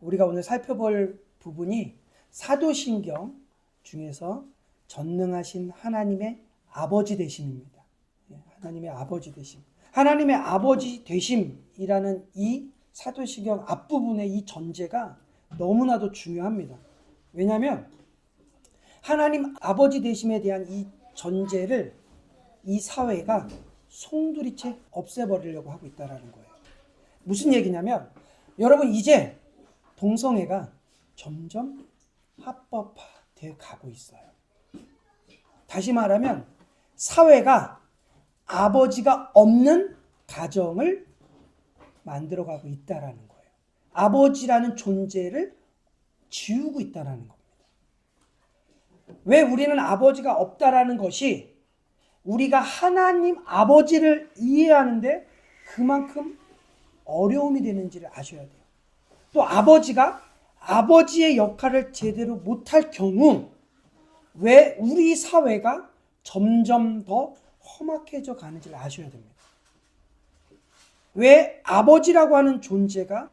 우리가 오늘 살펴볼 부분이 사도신경 중에서 전능하신 하나님의 아버지 되심입니다. 하나님의 아버지 되심. 하나님의 아버지 되심이라는 이 사도신경 앞부분의 이 전제가 너무나도 중요합니다. 왜냐하면 하나님 아버지 되심에 대한 이 전제를 이 사회가 송두리째 없애버리려고 하고 있다는 거예요. 무슨 얘기냐면 여러분 이제 동성애가 점점 합법화되어 가고 있어요. 다시 말하면 사회가 아버지가 없는 가정을 만들어가고 있다는 거예요. 아버지라는 존재를 지우고 있다는 겁니다. 왜 우리는 아버지가 없다라는 것이 우리가 하나님 아버지를 이해하는데 그만큼 어려움이 되는지를 아셔야 돼요. 또 아버지가 아버지의 역할을 제대로 못할 경우 왜 우리 사회가 점점 더 험악해져 가는지를 아셔야 됩니다. 왜 아버지라고 하는 존재가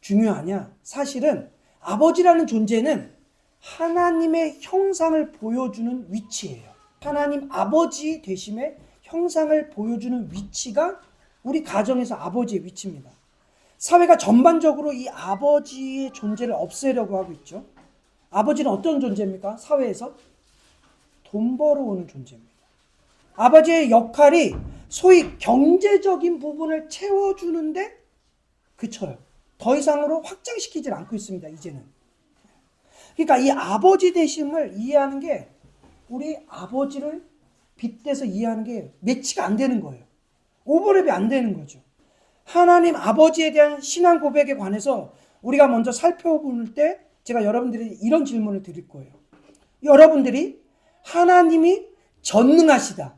중요하냐? 사실은 아버지라는 존재는 하나님의 형상을 보여주는 위치예요. 하나님 아버지 되심의 형상을 보여주는 위치가 우리 가정에서 아버지의 위치입니다. 사회가 전반적으로 이 아버지의 존재를 없애려고 하고 있죠. 아버지는 어떤 존재입니까? 사회에서 돈 벌어오는 존재입니다. 아버지의 역할이 소위 경제적인 부분을 채워주는데 그쳐요. 더 이상으로 확장시키질 않고 있습니다. 이제는. 그러니까 이 아버지 되심을 이해하는 게 우리 아버지를 빗대서 이해하는 게 매치가 안 되는 거예요. 오버랩이 안 되는 거죠. 하나님 아버지에 대한 신앙 고백에 관해서 우리가 먼저 살펴볼 때 제가 여러분들이 이런 질문을 드릴 거예요. 여러분들이 하나님이 전능하시다.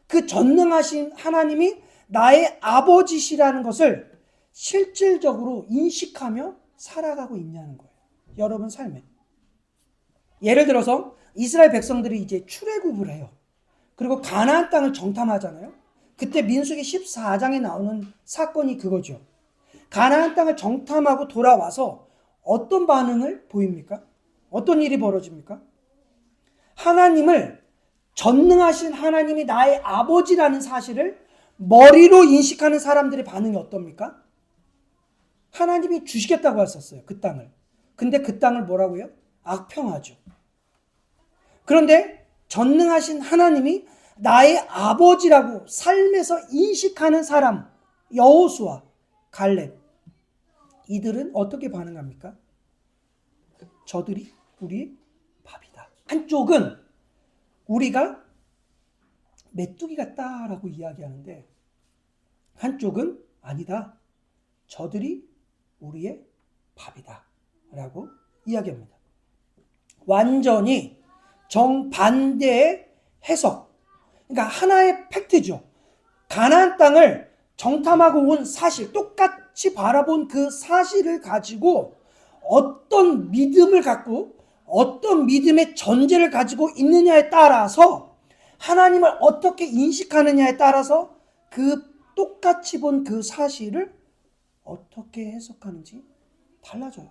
그 전능하신 하나님이 나의 아버지시라는 것을 실질적으로 인식하며 살아가고 있냐는 거예요. 여러분 삶에. 예를 들어서 이스라엘 백성들이 이제 출애굽을 해요. 그리고 가나안 땅을 정탐하잖아요. 그때 민수기 14장에 나오는 사건이 그거죠. 가나안 땅을 정탐하고 돌아와서 어떤 반응을 보입니까? 어떤 일이 벌어집니까? 하나님을 전능하신 하나님이 나의 아버지라는 사실을 머리로 인식하는 사람들의 반응이 어떻습니까? 하나님이 주시겠다고 했었어요. 그 땅을. 근데 그 땅을 뭐라고요? 악평하죠. 그런데 전능하신 하나님이 나의 아버지라고 삶에서 인식하는 사람, 여호수아, 갈렙, 이들은 어떻게 반응합니까? 저들이 우리의 밥이다. 한쪽은 우리가 메뚜기 같다라고 이야기하는데 한쪽은 아니다. 저들이 우리의 밥이다 라고 이야기합니다. 완전히 정반대의 해석. 그러니까 하나의 팩트죠. 가나안 땅을 정탐하고 온 사실, 똑같이 바라본 그 사실을 가지고 어떤 믿음을 갖고 어떤 믿음의 전제를 가지고 있느냐에 따라서 하나님을 어떻게 인식하느냐에 따라서 그 똑같이 본 그 사실을 어떻게 해석하는지 달라져요.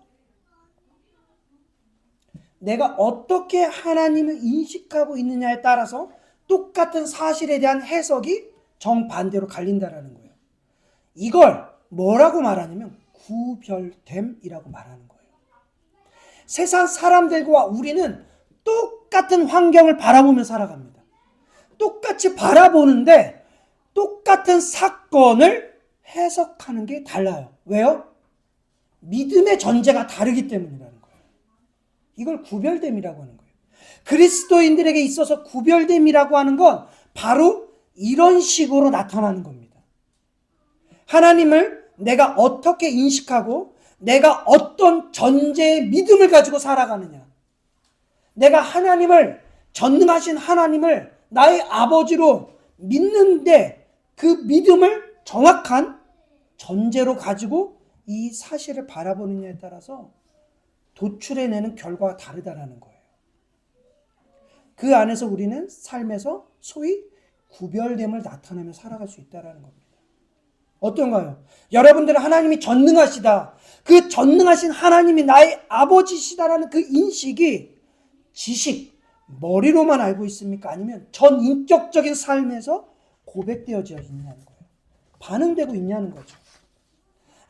내가 어떻게 하나님을 인식하고 있느냐에 따라서 똑같은 사실에 대한 해석이 정반대로 갈린다라는 거예요. 이걸 뭐라고 말하냐면 구별됨이라고 말하는 거예요. 세상 사람들과 우리는 똑같은 환경을 바라보며 살아갑니다. 똑같이 바라보는데 똑같은 사건을 해석하는 게 달라요. 왜요? 믿음의 전제가 다르기 때문이라는 거예요. 이걸 구별됨이라고 하는 거예요. 그리스도인들에게 있어서 구별됨이라고 하는 건 바로 이런 식으로 나타나는 겁니다. 하나님을 내가 어떻게 인식하고 내가 어떤 전제의 믿음을 가지고 살아가느냐. 내가 하나님을 전능하신 하나님을 나의 아버지로 믿는데 그 믿음을 정확한 전제로 가지고 이 사실을 바라보느냐에 따라서 도출해내는 결과가 다르다라는 거예요. 그 안에서 우리는 삶에서 소위 구별됨을 나타내며 살아갈 수 있다는 겁니다. 어떤가요? 여러분들은 하나님이 전능하시다. 그 전능하신 하나님이 나의 아버지시다라는 그 인식이 지식, 머리로만 알고 있습니까? 아니면 전 인격적인 삶에서 고백되어져 있냐는 거예요. 반응되고 있냐는 거죠.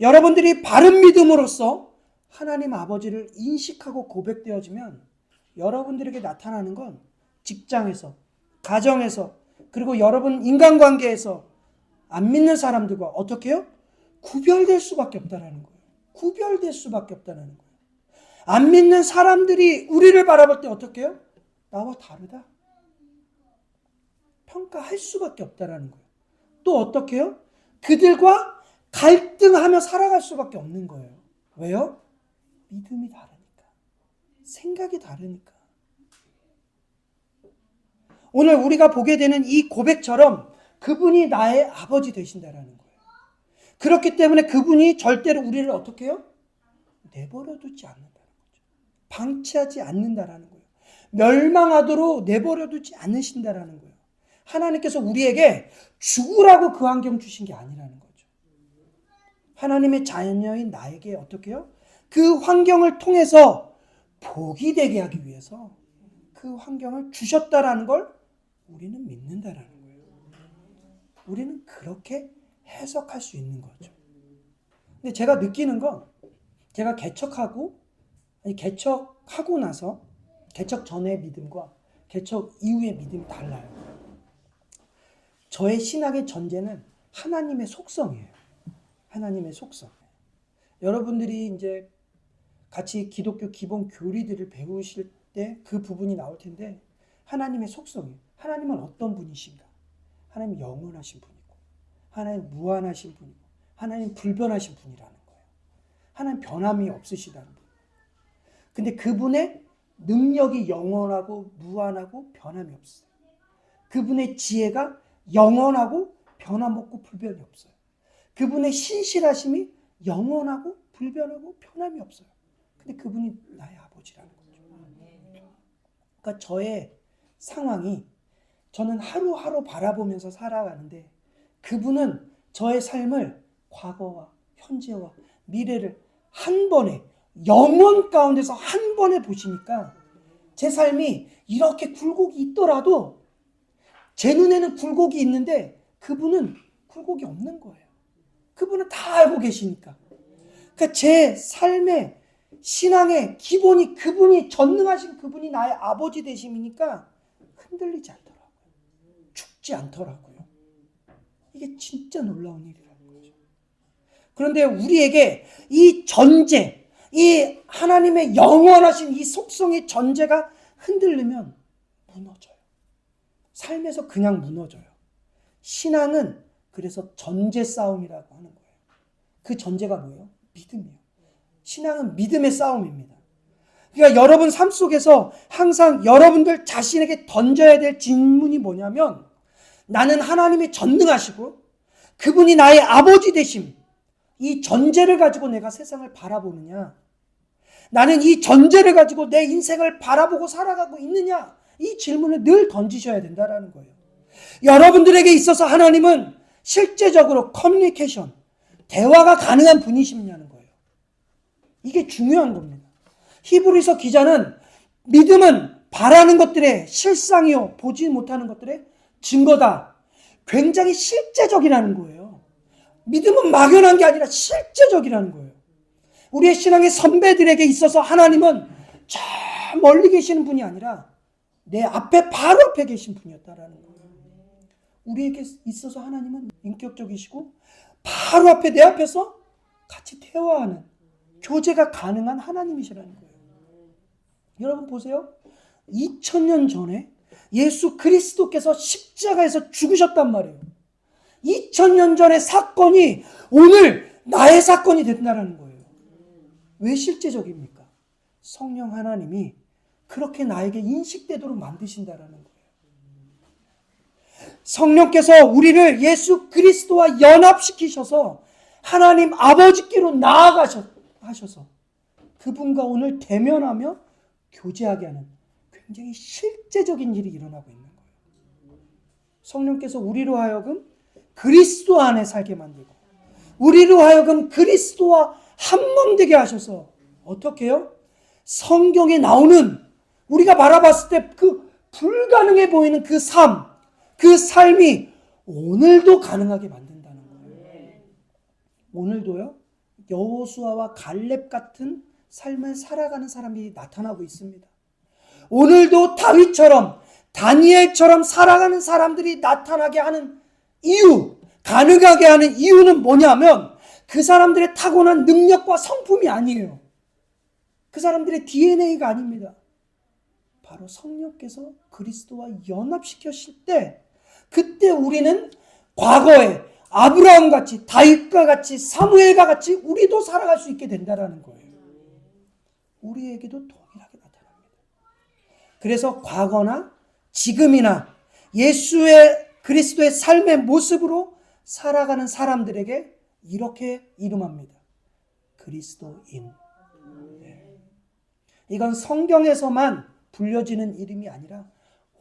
여러분들이 바른 믿음으로써 하나님 아버지를 인식하고 고백되어지면 여러분들에게 나타나는 건 직장에서, 가정에서, 그리고 여러분 인간관계에서 안 믿는 사람들과 어떻게 해요? 구별될 수밖에 없다는 거예요. 구별될 수밖에 없다는 거예요. 안 믿는 사람들이 우리를 바라볼 때 어떻게 해요? 나와 다르다. 평가할 수밖에 없다는 거예요. 또 어떻게 해요? 그들과 갈등하며 살아갈 수밖에 없는 거예요. 왜요? 믿음이 다르니까. 생각이 다르니까. 오늘 우리가 보게 되는 이 고백처럼 그분이 나의 아버지 되신다라는 거예요. 그렇기 때문에 그분이 절대로 우리를 어떻게 해요? 내버려 두지 않는다는 거죠. 방치하지 않는다라는 거예요. 멸망하도록 내버려 두지 않으신다라는 거예요. 하나님께서 우리에게 죽으라고 그 환경 주신 게 아니라는 거죠. 하나님의 자녀인 나에게 어떻게 해요? 그 환경을 통해서 복이 되게 하기 위해서 그 환경을 주셨다라는 걸 우리는 믿는다라는 거예요. 우리는 그렇게 해석할 수 있는 거죠. 근데 제가 느끼는 건 제가 개척하고 나서 개척 전의 믿음과 개척 이후의 믿음이 달라요. 저의 신학의 전제는 하나님의 속성이에요. 하나님의 속성. 여러분들이 이제 같이 기독교 기본 교리들을 배우실 때 그 부분이 나올 텐데 하나님의 속성이에요. 하나님은 어떤 분이신가? 하나님 영원하신 분이고 하나님 무한하신 분이고 하나님 불변하신 분이라는 거예요. 하나님 변함이 없으시다는 분. 근데 그분의 능력이 영원하고 무한하고 변함이 없어요. 그분의 지혜가 영원하고 변함없고 불변이 없어요. 그분의 신실하심이 영원하고 불변하고 변함이 없어요. 근데 그분이 나의 아버지라는 거죠. 그러니까 저의 상황이 저는 하루하루 바라보면서 살아가는데 그분은 저의 삶을 과거와 현재와 미래를 한 번에 영원 가운데서 한 번에 보시니까 제 삶이 이렇게 굴곡이 있더라도 제 눈에는 굴곡이 있는데 그분은 굴곡이 없는 거예요. 그분은 다 알고 계시니까. 그러니까 제 삶의 신앙의 기본이 그분이 전능하신 그분이 나의 아버지 되심이니까 흔들리지 않더라고요. 죽지 않더라고요. 이게 진짜 놀라운 일이라는 거죠. 그런데 우리에게 이 전제, 이 하나님의 영원하신 이 속성의 전제가 흔들리면 무너져요. 삶에서 그냥 무너져요. 신앙은 그래서 전제 싸움이라고 하는 거예요. 그 전제가 뭐예요? 믿음이에요. 신앙은 믿음의 싸움입니다. 그러니까 여러분 삶 속에서 항상 여러분들 자신에게 던져야 될 질문이 뭐냐면 나는 하나님이 전능하시고 그분이 나의 아버지 되심 이 전제를 가지고 내가 세상을 바라보느냐 나는 이 전제를 가지고 내 인생을 바라보고 살아가고 있느냐 이 질문을 늘 던지셔야 된다는 거예요. 여러분들에게 있어서 하나님은 실제적으로 커뮤니케이션 대화가 가능한 분이시냐는 거예요. 이게 중요한 겁니다. 히브리서 기자는 믿음은 바라는 것들의 실상이요 보지 못하는 것들의 증거다. 굉장히 실제적이라는 거예요. 믿음은 막연한 게 아니라 실제적이라는 거예요. 우리의 신앙의 선배들에게 있어서 하나님은 저 멀리 계시는 분이 아니라 내 앞에 바로 앞에 계신 분이었다라는 거예요. 우리에게 있어서 하나님은 인격적이시고 바로 앞에 내 앞에서 같이 대화하는 교제가 가능한 하나님이시라는 거예요. 여러분 보세요. 2000년 전에 예수 그리스도께서 십자가에서 죽으셨단 말이에요. 2000년 전의 사건이 오늘 나의 사건이 된다는 거예요. 왜 실제적입니까? 성령 하나님이 그렇게 나에게 인식되도록 만드신다는 거예요. 성령께서 우리를 예수 그리스도와 연합시키셔서 하나님 아버지께로 나아가셔서 그분과 오늘 대면하며 교제하게 하는 굉장히 실제적인 일이 일어나고 있는 거예요. 성령께서 우리로 하여금 그리스도 안에 살게 만들고 우리로 하여금 그리스도와 한 몸 되게 하셔서 어떻게 해요? 성경에 나오는 우리가 바라봤을 때 그 불가능해 보이는 그 삶, 그 삶이 오늘도 가능하게 만든다는 거예요. 오늘도요, 여호수아와 갈렙 같은 삶을 살아가는 사람이 나타나고 있습니다. 오늘도 다윗처럼 다니엘처럼 살아가는 사람들이 나타나게 하는 이유, 가능하게 하는 이유는 뭐냐면 그 사람들의 타고난 능력과 성품이 아니에요. 그 사람들의 DNA가 아닙니다. 바로 성령께서 그리스도와 연합시켰을 때 그때 우리는 과거에 아브라함같이 다윗과 같이 사무엘과 같이 우리도 살아갈 수 있게 된다는 거예요. 우리에게도 동일하게 나타납니다. 그래서 과거나 지금이나 그리스도의 삶의 모습으로 살아가는 사람들에게 이렇게 이름합니다. 그리스도인. 이건 성경에서만 불려지는 이름이 아니라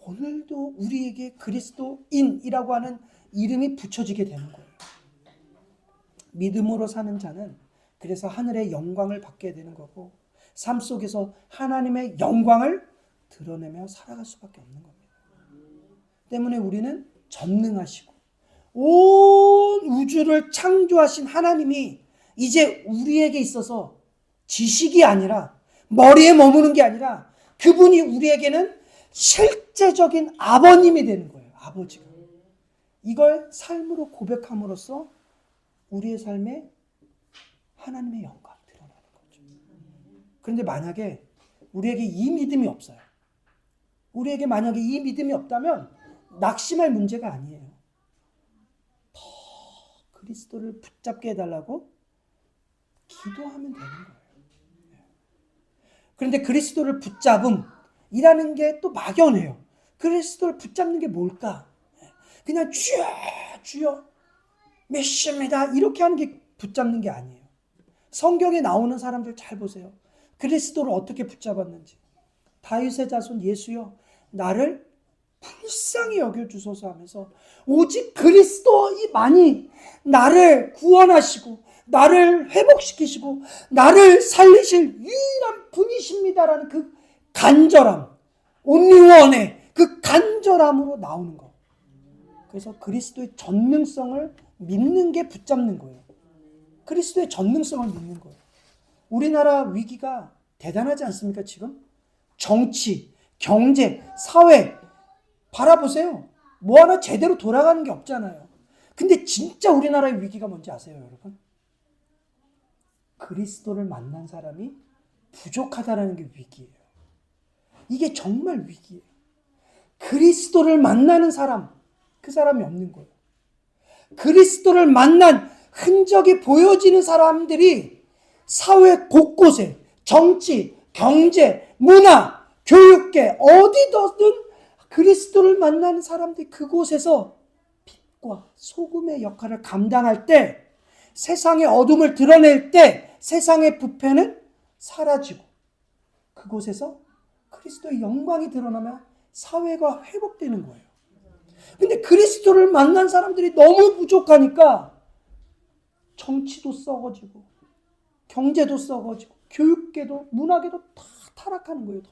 오늘도 우리에게 그리스도인이라고 하는 이름이 붙여지게 되는 거예요. 믿음으로 사는 자는 그래서 하늘의 영광을 받게 되는 거고 삶 속에서 하나님의 영광을 드러내며 살아갈 수밖에 없는 겁니다. 때문에 우리는 전능하시고 온 우주를 창조하신 하나님이 이제 우리에게 있어서 지식이 아니라 머리에 머무는 게 아니라 그분이 우리에게는 실제적인 아버님이 되는 거예요. 아버지가. 이걸 삶으로 고백함으로써 우리의 삶에 하나님의 영광이 드러나는 거죠. 그런데 만약에 우리에게 이 믿음이 없어요. 우리에게 만약에 이 믿음이 없다면 낙심할 문제가 아니에요. 더 그리스도를 붙잡게 해달라고 기도하면 되는 거예요. 그런데 그리스도를 붙잡음이라는 게 또 막연해요. 그리스도를 붙잡는 게 뭘까? 그냥 주여 주여 메시아입니다 이렇게 하는 게 붙잡는 게 아니에요. 성경에 나오는 사람들 잘 보세요. 그리스도를 어떻게 붙잡았는지. 다윗의 자손 예수여 나를 불쌍히 여겨주소서 하면서 오직 그리스도만이 나를 구원하시고 나를 회복시키시고 나를 살리실 유일한 분이십니다라는 그 간절함, 온리원의 그 간절함으로 나오는 거. 그래서 그리스도의 전능성을 믿는 게 붙잡는 거예요. 그리스도의 전능성을 믿는 거예요. 우리나라 위기가 대단하지 않습니까 지금? 정치, 경제, 사회 바라보세요. 뭐 하나 제대로 돌아가는 게 없잖아요. 근데 진짜 우리나라의 위기가 뭔지 아세요 여러분? 그리스도를 만난 사람이 부족하다는 게 위기예요. 이게 정말 위기예요. 그리스도를 만나는 사람, 그 사람이 없는 거예요. 그리스도를 만난 흔적이 보여지는 사람들이 사회 곳곳에 정치, 경제, 문화, 교육계 어디든 그리스도를 만나는 사람들이 그곳에서 빛과 소금의 역할을 감당할 때 세상의 어둠을 드러낼 때 세상의 부패는 사라지고 그곳에서 그리스도의 영광이 드러나면 사회가 회복되는 거예요. 근데 그리스도를 만난 사람들이 너무 부족하니까 정치도 썩어지고 경제도 썩어지고 교육계도 문화계도 다 타락하는 거예요.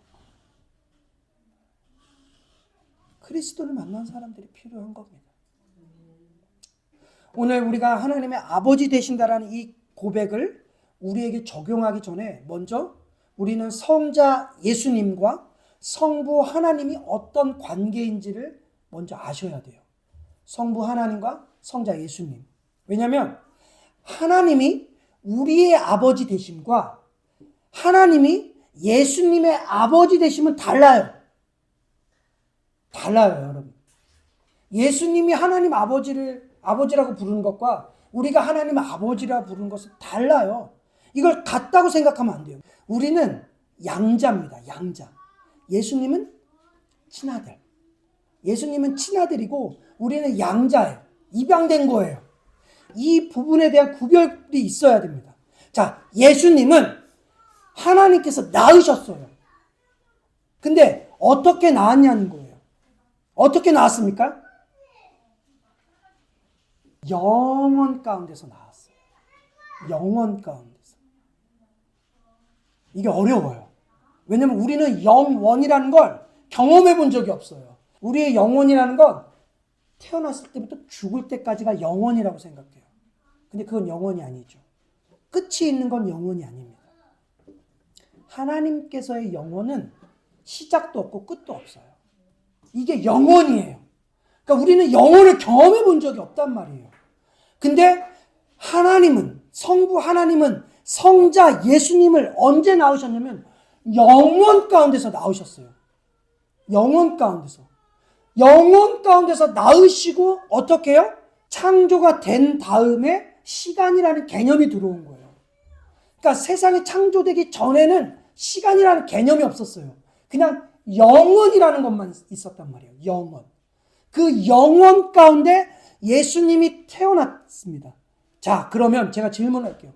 그리스도를 만난 사람들이 필요한 겁니다. 오늘 우리가 하나님의 아버지 되신다라는 이 고백을 우리에게 적용하기 전에 먼저 우리는 성자 예수님과 성부 하나님이 어떤 관계인지를 먼저 아셔야 돼요. 성부 하나님과 성자 예수님. 왜냐하면 하나님이 우리의 아버지 되심과 하나님이 예수님의 아버지 되심은 달라요. 달라요, 여러분. 예수님이 하나님 아버지라고 부르는 것과 우리가 하나님 아버지라고 부르는 것은 달라요. 이걸 같다고 생각하면 안 돼요. 우리는 양자입니다. 양자. 예수님은 친아들. 예수님은 친아들이고 우리는 양자예요. 입양된 거예요. 이 부분에 대한 구별이 있어야 됩니다. 자, 예수님은 하나님께서 낳으셨어요. 근데 어떻게 낳았냐는 거예요. 어떻게 낳았습니까? 영원 가운데서 낳았어요. 영원 가운데서. 이게 어려워요. 왜냐면 우리는 영원이라는 걸 경험해 본 적이 없어요. 우리의 영혼이라는 건 태어났을 때부터 죽을 때까지가 영원이라고 생각해요. 근데 그건 영원이 아니죠. 끝이 있는 건 영원이 아닙니다. 하나님께서의 영혼은 시작도 없고 끝도 없어요. 이게 영원이에요. 그러니까 우리는 영혼을 경험해 본 적이 없단 말이에요. 근데 하나님은, 성부 하나님은 성자 예수님을 언제 낳으셨냐면 영원 가운데서 낳으셨어요. 영원 가운데서. 영원 가운데서 낳으시고 어떻게 해요? 창조가 된 다음에 시간이라는 개념이 들어온 거예요. 그러니까 세상이 창조되기 전에는 시간이라는 개념이 없었어요. 그냥 영원이라는 것만 있었단 말이에요. 영원. 그 영원 가운데 예수님이 태어났습니다. 자, 그러면 제가 질문할게요.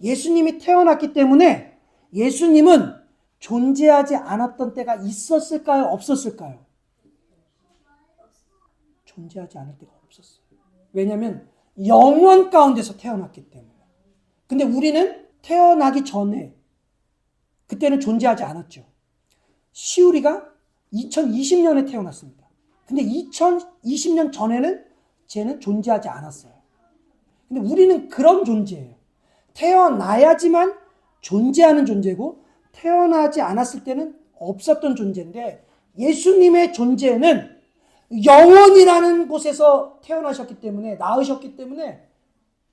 예수님이 태어났기 때문에 예수님은 존재하지 않았던 때가 있었을까요? 없었을까요? 존재하지 않을 때가 없었어요. 왜냐하면 영원 가운데서 태어났기 때문에. 근데 우리는 태어나기 전에 그때는 존재하지 않았죠. 시우리가 2020년에 태어났습니다. 근데 2020년 전에는 쟤는 존재하지 않았어요. 근데 우리는 그런 존재예요. 태어나야지만 존재하는 존재고 태어나지 않았을 때는 없었던 존재인데 예수님의 존재는 영원이라는 곳에서 태어나셨기 때문에 낳으셨기 때문에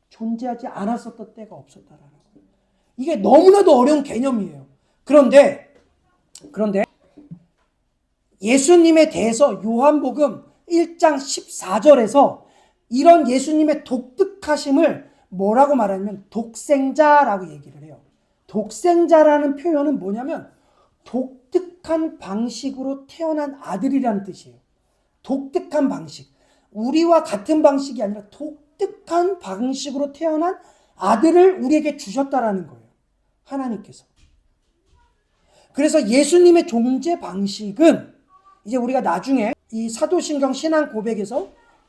존재하지 않았었던 때가 없었다라는 거예요. 이게 너무나도 어려운 개념이에요. 그런데 예수님에 대해서 요한복음 1장 14절에서 이런 예수님의 독특하심을 뭐라고 말하냐면 독생자라고 얘기를 해요. 독생자라는 표현은 뭐냐면 독특한 방식으로 태어난 아들이라는 뜻이에요. 독특한 방식. 우리와 같은 방식이 아니라 독특한 방식으로 태어난 아들을 우리에게 주셨다라는 거예요. 하나님께서. 그래서 예수님의 존재 방식은 이제 우리가 나중에 이 사도신경 신앙 고백에서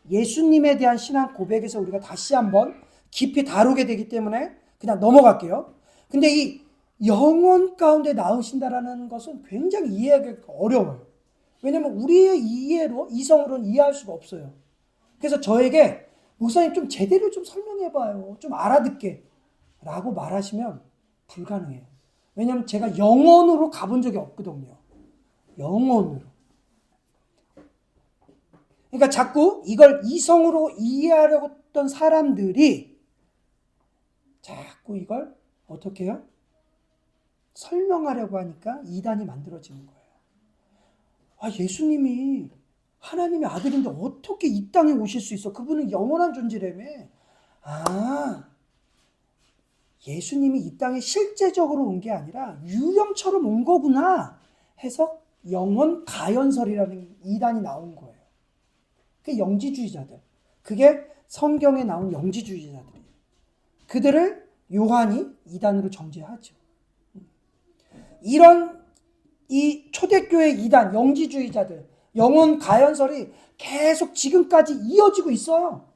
예수님에 대한 신앙 고백에서 우리가 다시 한번 깊이 다루게 되기 때문에 그냥 넘어갈게요. 근데 이 영혼 가운데 나오신다라는 것은 굉장히 이해하기 어려워요. 왜냐면 우리의 이해로, 이성으로는 이해할 수가 없어요. 그래서 저에게 목사님 좀 제대로 좀 설명해봐요. 좀 알아듣게. 라고 말하시면 불가능해요. 왜냐면 제가 영혼으로 가본 적이 없거든요. 영혼으로. 그러니까 자꾸 이걸 이성으로 이해하려고 했던 사람들이 자꾸 이걸 어떻게 해요? 설명하려고 하니까 이단이 만들어지는 거예요. 아, 예수님이 하나님의 아들인데 어떻게 이 땅에 오실 수 있어? 그분은 영원한 존재라며. 아, 예수님이 이 땅에 실제적으로 온 게 아니라 유령처럼 온 거구나 해서 영원 가연설이라는 이단이 나온 거예요. 그게 영지주의자들. 그게 성경에 나온 영지주의자들이에요. 그들을 요한이 이단으로 정죄하죠. 이런 이 초대교회 이단, 영지주의자들, 영혼 가연설이 계속 지금까지 이어지고 있어요.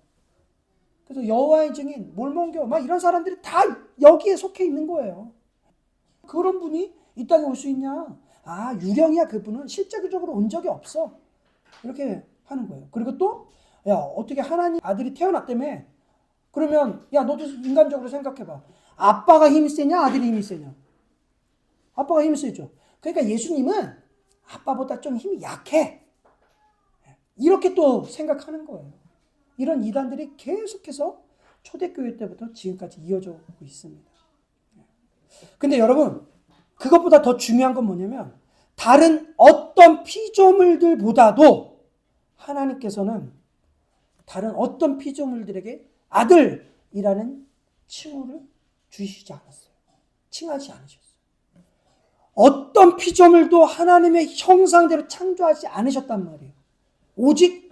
그래서 여호와의 증인, 몰몬교 막 이런 사람들이 다 여기에 속해 있는 거예요. 그런 분이 이 땅에 올 수 있냐? 아, 유령이야. 그분은 실제적으로 온 적이 없어. 이렇게 하는 거예요. 그리고 또 야, 어떻게 하나님 아들이 태어났다며? 그러면 야, 너도 인간적으로 생각해봐. 아빠가 힘이 세냐? 아들이 힘이 세냐? 아빠가 힘이 세죠. 그러니까 예수님은 아빠보다 좀 힘이 약해. 이렇게 또 생각하는 거예요. 이런 이단들이 계속해서 초대교회 때부터 지금까지 이어져 오고 있습니다. 근데 여러분, 그것보다 더 중요한 건 뭐냐면 다른 어떤 피조물들보다도 하나님께서는 다른 어떤 피조물들에게 아들이라는 칭호를 주시지 않았어요. 칭하지 않으셨어요. 어떤 피조물도 하나님의 형상대로 창조하지 않으셨단 말이에요. 오직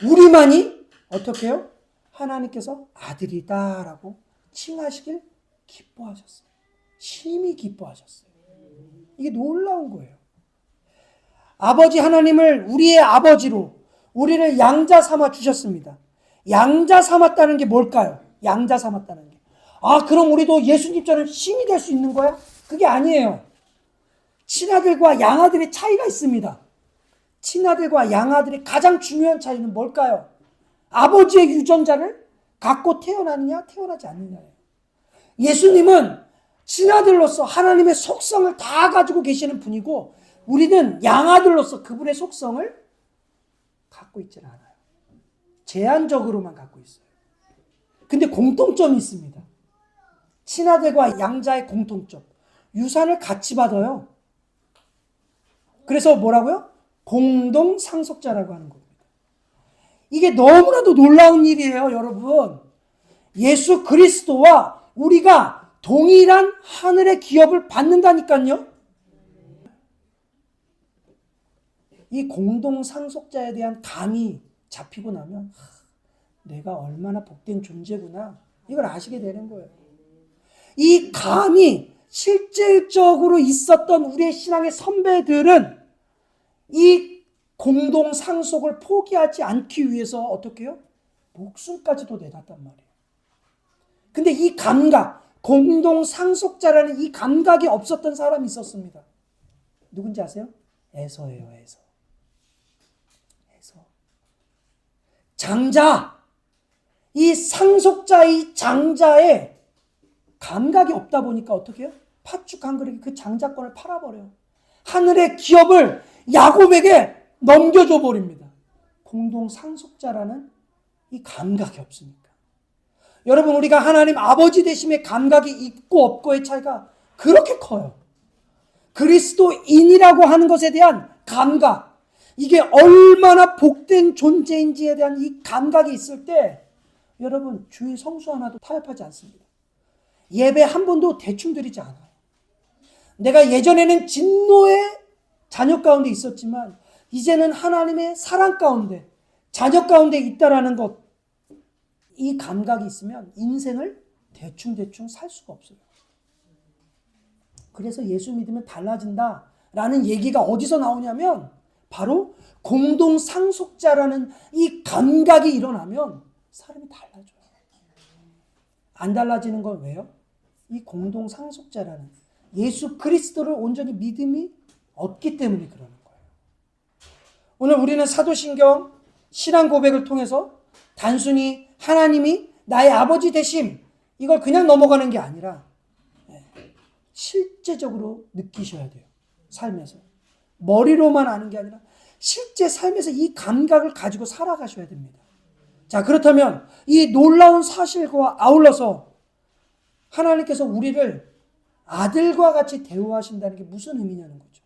우리만이 어떻게 해요? 하나님께서 아들이다라고 칭하시길 기뻐하셨어요. 심히 기뻐하셨어요. 이게 놀라운 거예요. 아버지 하나님을 우리의 아버지로 우리를 양자 삼아 주셨습니다. 양자 삼았다는 게 뭘까요? 양자 삼았다는 게. 아, 그럼 우리도 예수님처럼 신이 될 수 있는 거야? 그게 아니에요. 친아들과 양아들의 차이가 있습니다. 친아들과 양아들의 가장 중요한 차이는 뭘까요? 아버지의 유전자를 갖고 태어나느냐 태어나지 않느냐예요. 예수님은 친아들로서 하나님의 속성을 다 가지고 계시는 분이고 우리는 양아들로서 그분의 속성을 갖고 있지는 않아요. 제한적으로만 갖고 있어요. 근데 공통점이 있습니다. 친아들과 양자의 공통점. 유산을 같이 받아요. 그래서 뭐라고요? 공동 상속자라고 하는 겁니다. 이게 너무나도 놀라운 일이에요, 여러분. 예수 그리스도와 우리가 동일한 하늘의 기업을 받는다니까요. 이 공동 상속자에 대한 감이 잡히고 나면 내가 얼마나 복된 존재구나 이걸 아시게 되는 거예요. 이 감이 실질적으로 있었던 우리의 신앙의 선배들은 이 공동 상속을 포기하지 않기 위해서 어떻게 해요? 목숨까지도 내놨단 말이에요. 근데 이 감각, 공동 상속자라는 이 감각이 없었던 사람이 있었습니다. 누군지 아세요? 에서예요, 에서. 장자, 이 상속자의 장자의 감각이 없다 보니까 어떻게 해요? 팥죽 한 그릇에 그 장자권을 팔아버려요. 하늘의 기업을 야곱에게 넘겨줘 버립니다. 공동 상속자라는 이 감각이 없으니까. 여러분, 우리가 하나님 아버지 되심의 감각이 있고 없고의 차이가 그렇게 커요. 그리스도인이라고 하는 것에 대한 감각, 이게 얼마나 복된 존재인지에 대한 이 감각이 있을 때 여러분 주일 성수 하나도 타협하지 않습니다. 예배 한 번도 대충 드리지 않아요. 내가 예전에는 진노의 자녀 가운데 있었지만 이제는 하나님의 사랑 가운데 자녀 가운데 있다라는 것, 이 감각이 있으면 인생을 대충 살 수가 없어요. 그래서 예수 믿으면 달라진다라는 얘기가 어디서 나오냐면 바로 공동 상속자라는 이 감각이 일어나면 사람이 달라져요. 안 달라지는 건 왜요? 이 공동 상속자라는 예수 그리스도를 온전히 믿음이 없기 때문에 그러는 거예요. 오늘 우리는 사도신경 신앙 고백을 통해서 단순히 하나님이 나의 아버지 되심 이걸 그냥 넘어가는 게 아니라 실제적으로 느끼셔야 돼요. 삶에서. 머리로만 아는 게 아니라 실제 삶에서 이 감각을 가지고 살아가셔야 됩니다. 자, 그렇다면 이 놀라운 사실과 아울러서 하나님께서 우리를 아들과 같이 대우하신다는 게 무슨 의미냐는 거죠.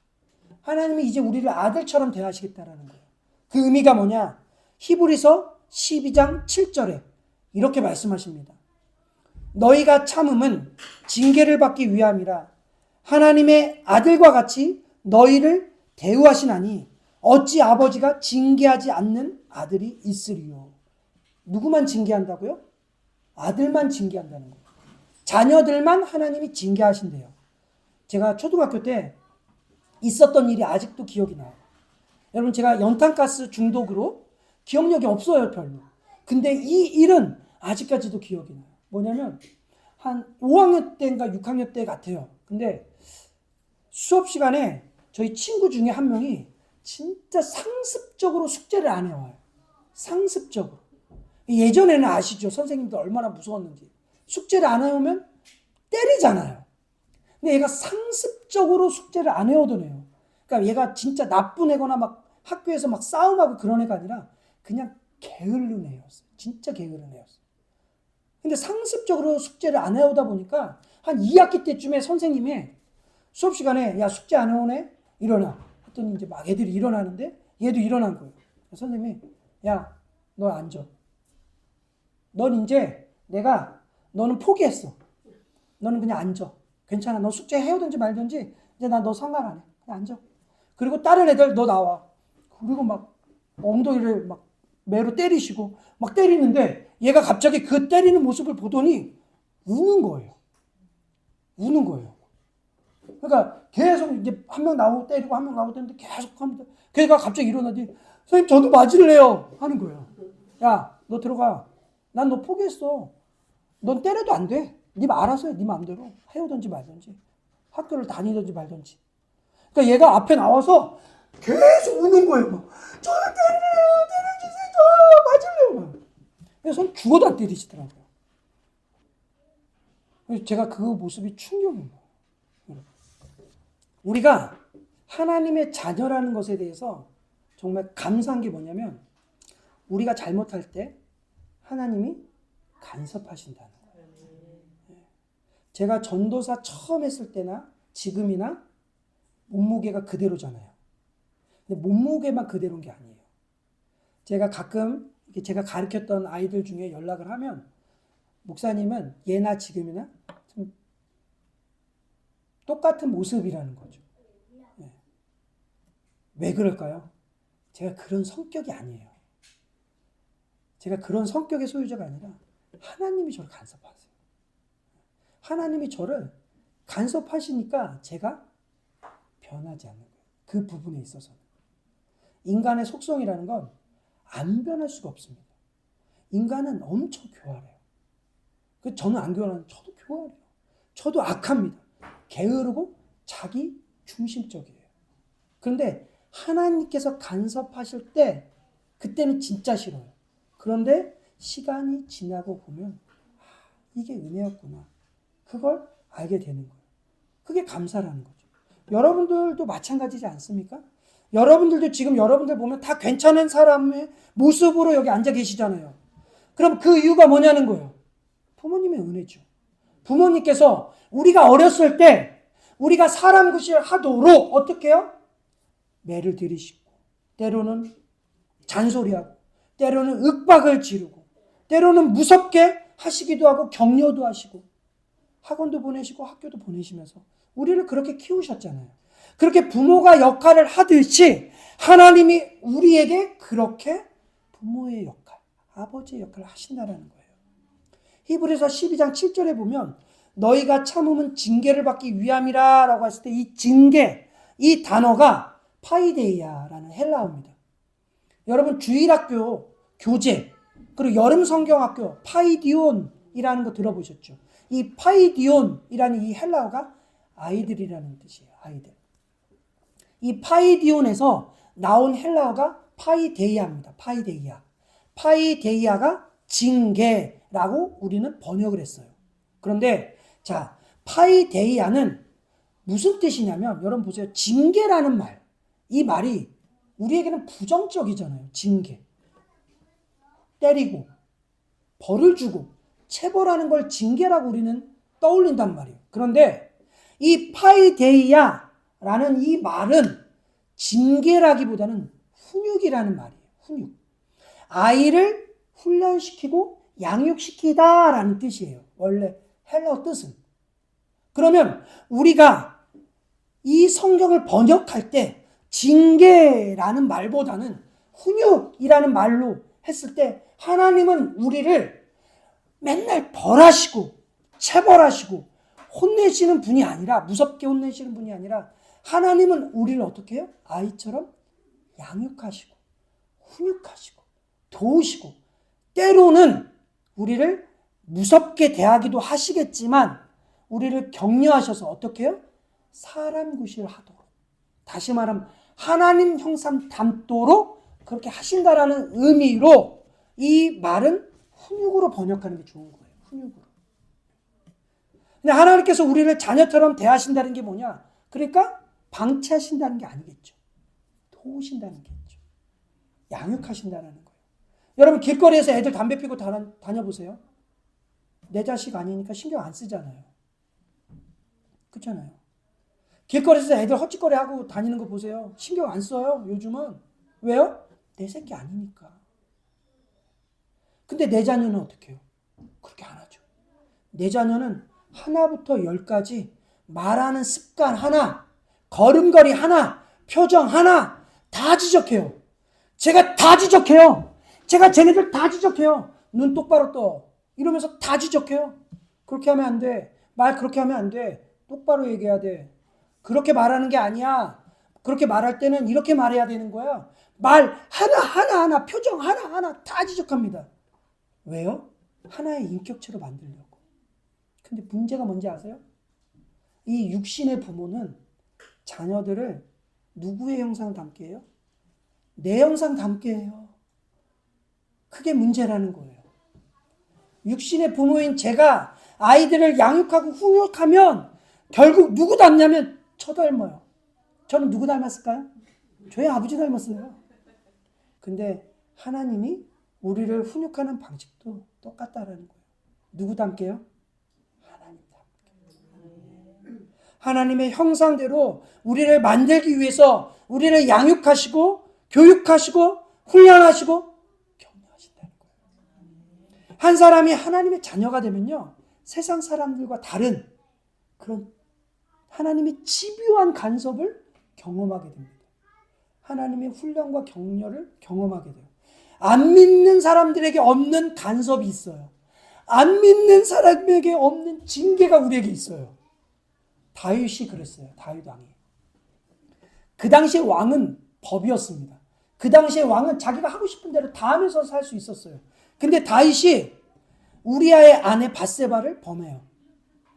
하나님이 이제 우리를 아들처럼 대하시겠다라는 거예요. 그 의미가 뭐냐? 히브리서 12장 7절에 이렇게 말씀하십니다. 너희가 참음은 징계를 받기 위함이라 하나님의 아들과 같이 너희를 대우하시나니 어찌 아버지가 징계하지 않는 아들이 있으리요. 누구만 징계한다고요? 아들만 징계한다는 거예요. 자녀들만 하나님이 징계하신대요. 제가 초등학교 때 있었던 일이 아직도 기억이 나요. 여러분, 제가 연탄가스 중독으로 기억력이 없어요, 별로. 근데 이 일은 아직까지도 기억이 나요. 뭐냐면 한 5학년 때인가 6학년 때 같아요. 근데 수업 시간에 저희 친구 중에 한 명이 진짜 상습적으로 숙제를 안 해와요. 상습적으로. 예전에는 아시죠? 선생님들 얼마나 무서웠는지. 숙제를 안 해오면 때리잖아요. 근데 얘가 상습적으로 숙제를 안 해오던 애요. 그러니까 얘가 진짜 나쁜 애거나 막 학교에서 막 싸움하고 그런 애가 아니라 그냥 게으른 애였어요. 진짜 게으른 애였어요. 근데 상습적으로 숙제를 안 해오다 보니까 한 2학기 때쯤에 선생님이 수업 시간에 야, 숙제 안 해오네? 일어나. 했더니 이제 막 애들이 일어나는데 얘도 일어난 거예요. 선생님이 야, 너 앉아. 넌 이제 너는 포기했어. 너는 그냥 앉아. 괜찮아. 너 숙제 해오든지 말든지 이제 나 너 상관 안 해. 그냥 앉아. 그리고 다른 애들 너 나와. 그리고 막 엉덩이를 막 매로 때리시고 막 때리는데 얘가 갑자기 그 때리는 모습을 보더니 우는 거예요. 우는 거예요. 그러니까 계속 이제 한 명 나오고 때리고 한 명 나오고 때리는데 계속 합니다. 걔가 갑자기 일어나더니 선생님 저도 맞을래요 하는 거예요. 야, 너 들어가. 난 너 포기했어. 넌 때려도 안 돼. 네 알아서 해. 네 마음대로 해오든지 말든지 학교를 다니든지 말든지. 그러니까 얘가 앞에 나와서 계속 우는 거예요. 막. 저를 때리래요. 때려주세요. 맞을래요. 그래서 전 죽어도 안 때리시더라고요. 그래서 제가 그 모습이 충격인 거예요. 우리가 하나님의 자녀라는 것에 대해서 정말 감사한 게 뭐냐면 우리가 잘못할 때 하나님이 간섭하신다는 거예요. 제가 전도사 처음 했을 때나 지금이나 몸무게가 그대로잖아요. 근데 몸무게만 그대로인 게 아니에요. 제가 가끔 제가 가르쳤던 아이들 중에 연락을 하면 목사님은 예나 지금이나 좀 똑같은 모습이라는 거죠. 네. 왜 그럴까요? 제가 그런 성격이 아니에요. 제가 그런 성격의 소유자가 아니라 하나님이 저를 간섭하세요. 하나님이 저를 간섭하시니까 제가 변하지 않는 거예요. 그 부분에 있어서는. 인간의 속성이라는 건 안 변할 수가 없습니다. 인간은 엄청 교활해요. 저는 안 교활하는 저도 교활해요. 저도 악합니다. 게으르고 자기 중심적이에요. 그런데 하나님께서 간섭하실 때 그때는 진짜 싫어요. 그런데 시간이 지나고 보면 이게 은혜였구나. 그걸 알게 되는 거예요. 그게 감사라는 거죠. 여러분들도 마찬가지지 않습니까? 여러분들도 지금 여러분들 보면 다 괜찮은 사람의 모습으로 여기 앉아 계시잖아요. 그럼 그 이유가 뭐냐는 거예요. 부모님의 은혜죠. 부모님께서 우리가 어렸을 때 우리가 사람 구실 하도록 어떻게 해요? 매를 들이시고 때로는 잔소리하고 때로는 윽박을 지르고 때로는 무섭게 하시기도 하고 격려도 하시고 학원도 보내시고 학교도 보내시면서 우리를 그렇게 키우셨잖아요. 그렇게 부모가 역할을 하듯이 하나님이 우리에게 그렇게 부모의 역할, 아버지의 역할을 하신다는 거예요. 히브리서 12장 7절에 보면 너희가 참음은 징계를 받기 위함이라 라고 했을 때 이 징계, 이 단어가 파이데이아라는 헬라어입니다. 여러분 주일학교 교재 그리고 여름 성경학교 파이디온이라는 거 들어보셨죠? 이 파이디온이라는 이 헬라어가 아이들이라는 뜻이에요. 아이들. 이 파이디온에서 나온 헬라어가 파이데이아입니다. 파이데이아. 파이데이아가 징계라고 우리는 번역을 했어요. 그런데 자, 파이데이아는 무슨 뜻이냐면 여러분 보세요. 징계라는 말. 이 말이 우리에게는 부정적이잖아요. 징계. 때리고 벌을 주고 체벌하는 걸 징계라고 우리는 떠올린단 말이에요. 그런데 이 파이데이아라는 이 말은 징계라기보다는 훈육이라는 말이에요. 훈육. 아이를 훈련시키고 양육시키다라는 뜻이에요. 원래 헬라어 뜻은. 그러면 우리가 이 성경을 번역할 때 징계라는 말보다는 훈육이라는 말로 했을 때 하나님은 우리를 맨날 벌하시고 체벌하시고 혼내시는 분이 아니라 무섭게 혼내시는 분이 아니라 하나님은 우리를 어떻게 해요? 아이처럼 양육하시고 훈육하시고 도우시고 때로는 우리를 무섭게 대하기도 하시겠지만 우리를 격려하셔서 어떻게 해요? 사람 구실을 하도록 다시 말하면 하나님 형상 닮도록 그렇게 하신다라는 의미로 이 말은 훈육으로 번역하는 게 좋은 거예요. 훈육으로. 근데 하나님께서 우리를 자녀처럼 대하신다는 게 뭐냐? 그러니까 방치하신다는 게 아니겠죠. 도우신다는 게 있죠. 양육하신다는 거예요. 여러분 길거리에서 애들 담배 피고 다녀보세요. 내 자식 아니니까 신경 안 쓰잖아요. 그렇잖아요. 길거리에서 애들 헛짓거리하고 다니는 거 보세요. 신경 안 써요. 요즘은. 왜요? 내 새끼 아니니까. 근데 내 자녀는 어떻게 해요? 그렇게 안 하죠. 내 자녀는 하나부터 열까지 말하는 습관 하나, 걸음걸이 하나, 표정 하나 다 지적해요. 제가 다 지적해요. 제가 쟤네들 다 지적해요. 눈 똑바로 떠. 이러면서 다 지적해요. 그렇게 하면 안 돼. 말 그렇게 하면 안 돼. 똑바로 얘기해야 돼. 그렇게 말하는 게 아니야. 그렇게 말할 때는 이렇게 말해야 되는 거야. 말 하나, 표정 하나 다 지적합니다. 왜요? 하나의 인격체로 만들려고. 근데 문제가 뭔지 아세요? 이 육신의 부모는 자녀들을 누구의 형상 닮게 해요? 내 형상 닮게 해요. 그게 문제라는 거예요. 육신의 부모인 제가 아이들을 양육하고 훈육하면 결국 누구 닮냐면 저 닮아요. 저는 누구 닮았을까요? 저희 아버지 닮았어요. 근데 하나님이 우리를 훈육하는 방식도 똑같다라는 거예요. 누구 닮게요? 하나님 닮게. 하나님의 형상대로 우리를 만들기 위해서 우리를 양육하시고 교육하시고 훈련하시고 격려하신다는 거예요. 한 사람이 하나님의 자녀가 되면요, 세상 사람들과 다른 그런 하나님의 집요한 간섭을 경험하게 됩니다. 하나님의 훈련과 격려를 경험하게 돼요. 안 믿는 사람들에게 없는 간섭이 있어요. 안 믿는 사람에게 없는 징계가 우리에게 있어요. 다윗이 그랬어요. 다윗 왕이. 그 당시에 왕은 법이었습니다. 그 당시에 왕은 자기가 하고 싶은 대로 다 하면서 살 수 있었어요. 근데 다윗이 우리아의 아내 밧세바를 범해요.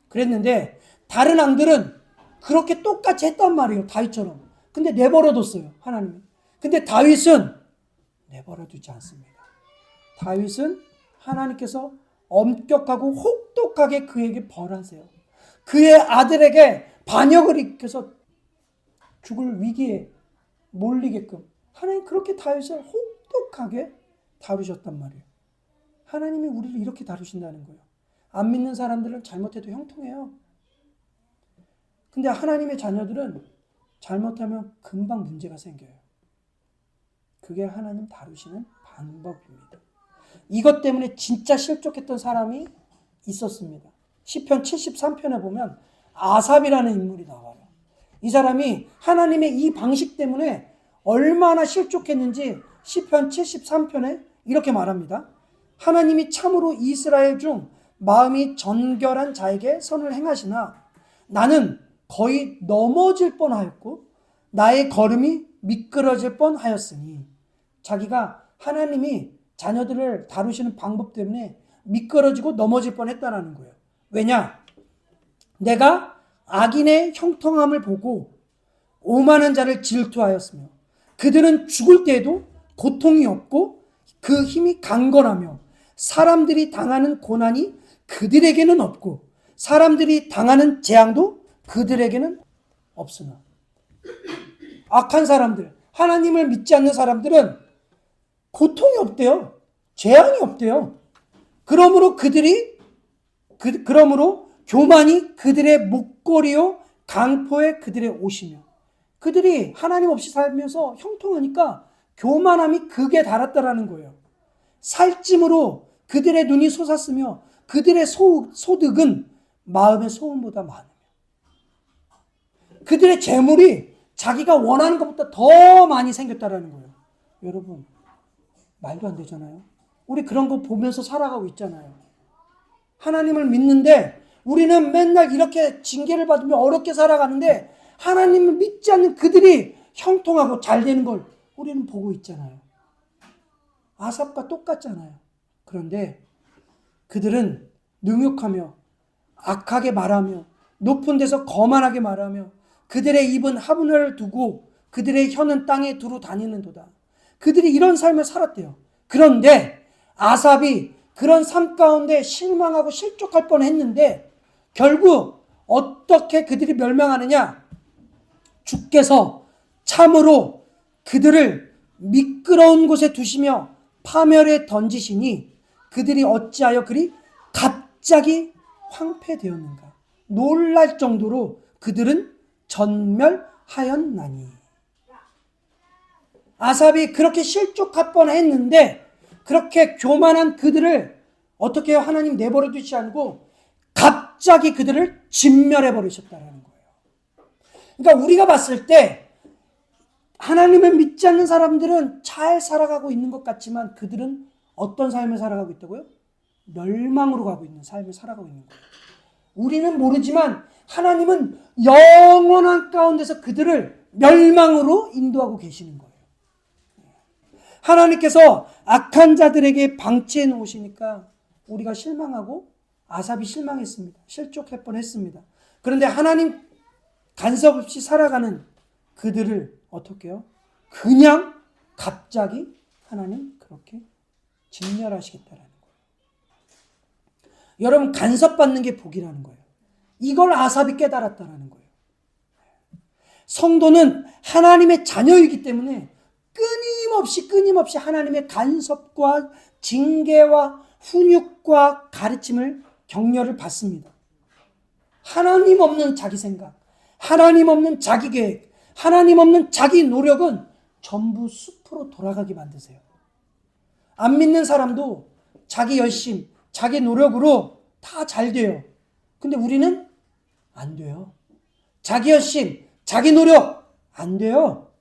그랬는데 다른 왕들은 그렇게 똑같이 했단 말이에요. 다윗처럼. 근데 내버려뒀어요. 하나님이. 근데 다윗은 내버려두지 않습니다. 다윗은 하나님께서 엄격하고 혹독하게 그에게 벌하세요. 그의 아들에게 반역을 일으켜서 죽을 위기에 몰리게끔 하나님 그렇게 다윗을 혹독하게 다루셨단 말이에요. 하나님이 우리를 이렇게 다루신다는 거예요. 안 믿는 사람들은 잘못해도 형통해요. 근데 하나님의 자녀들은 잘못하면 금방 문제가 생겨요. 그게 하나님 다루시는 방법입니다. 이것 때문에 진짜 실족했던 사람이 있었습니다. 시편 73편에 보면 아삽이라는 인물이 나와요. 이 사람이 하나님의 이 방식 때문에 얼마나 실족했는지 시편 73편에 이렇게 말합니다. 하나님이 참으로 이스라엘 중 마음이 정결한 자에게 선을 행하시나 나는 거의 넘어질 뻔하였고 나의 걸음이 미끄러질 뻔하였으니, 자기가 하나님이 자녀들을 다루시는 방법 때문에 미끄러지고 넘어질 뻔했다는 거예요. 왜냐? 내가 악인의 형통함을 보고 오만한 자를 질투하였으며 그들은 죽을 때에도 고통이 없고 그 힘이 강건하며 사람들이 당하는 고난이 그들에게는 없고 사람들이 당하는 재앙도 그들에게는 없으나. 악한 사람들, 하나님을 믿지 않는 사람들은 고통이 없대요. 재앙이 없대요. 그러므로 교만이 그들의 목걸이요 강포에 그들의 옷이며, 그들이 하나님 없이 살면서 형통하니까 교만함이 극에 달았다라는 거예요. 살찜으로 그들의 눈이 솟았으며 그들의 소득은 마음의 소원보다 많으며, 그들의 재물이 자기가 원하는 것보다 더 많이 생겼다라는 거예요. 여러분, 말도 안 되잖아요. 우리 그런 거 보면서 살아가고 있잖아요. 하나님을 믿는데 우리는 맨날 이렇게 징계를 받으며 어렵게 살아가는데 하나님을 믿지 않는 그들이 형통하고 잘 되는 걸 우리는 보고 있잖아요. 아삽과 똑같잖아요. 그런데 그들은 능욕하며 악하게 말하며 높은 데서 거만하게 말하며 그들의 입은 화분을 두고 그들의 혀는 땅에 두루 다니는도다. 그들이 이런 삶을 살았대요. 그런데 아삽이 그런 삶 가운데 실망하고 실족할 뻔했는데 결국 어떻게 그들이 멸망하느냐? 주께서 참으로 그들을 미끄러운 곳에 두시며 파멸에 던지시니 그들이 어찌하여 그리 갑자기 황폐되었는가? 놀랄 정도로 그들은 전멸하였나니. 아삽이 그렇게 실족할 뻔했는데 그렇게 교만한 그들을 어떻게 해요? 하나님 내버려 두지 않고 갑자기 그들을 진멸해 버리셨다는 거예요. 그러니까 우리가 봤을 때 하나님을 믿지 않는 사람들은 잘 살아가고 있는 것 같지만 그들은 어떤 삶을 살아가고 있다고요? 멸망으로 가고 있는 삶을 살아가고 있는 거예요. 우리는 모르지만 하나님은 영원한 가운데서 그들을 멸망으로 인도하고 계시는 거예요. 하나님께서 악한 자들에게 방치해 놓으시니까 우리가 실망하고 아삽이 실망했습니다. 실족할 뻔했습니다. 그런데 하나님 간섭 없이 살아가는 그들을 어떻게 해요? 그냥 갑자기 하나님 그렇게 진멸하시겠다라는 거예요. 여러분, 간섭받는 게 복이라는 거예요. 이걸 아삽이 깨달았다라는 거예요. 성도는 하나님의 자녀이기 때문에 끊임없이 하나님의 간섭과 징계와 훈육과 가르침을 격려를 받습니다. 하나님 없는 자기 생각, 하나님 없는 자기 계획, 하나님 없는 자기 노력은 전부 숲으로 돌아가게 만드세요. 안 믿는 사람도 자기 열심, 자기 노력으로 다 잘 돼요. 근데 우리는 안 돼요. 자기 열심, 자기 노력 안 돼요.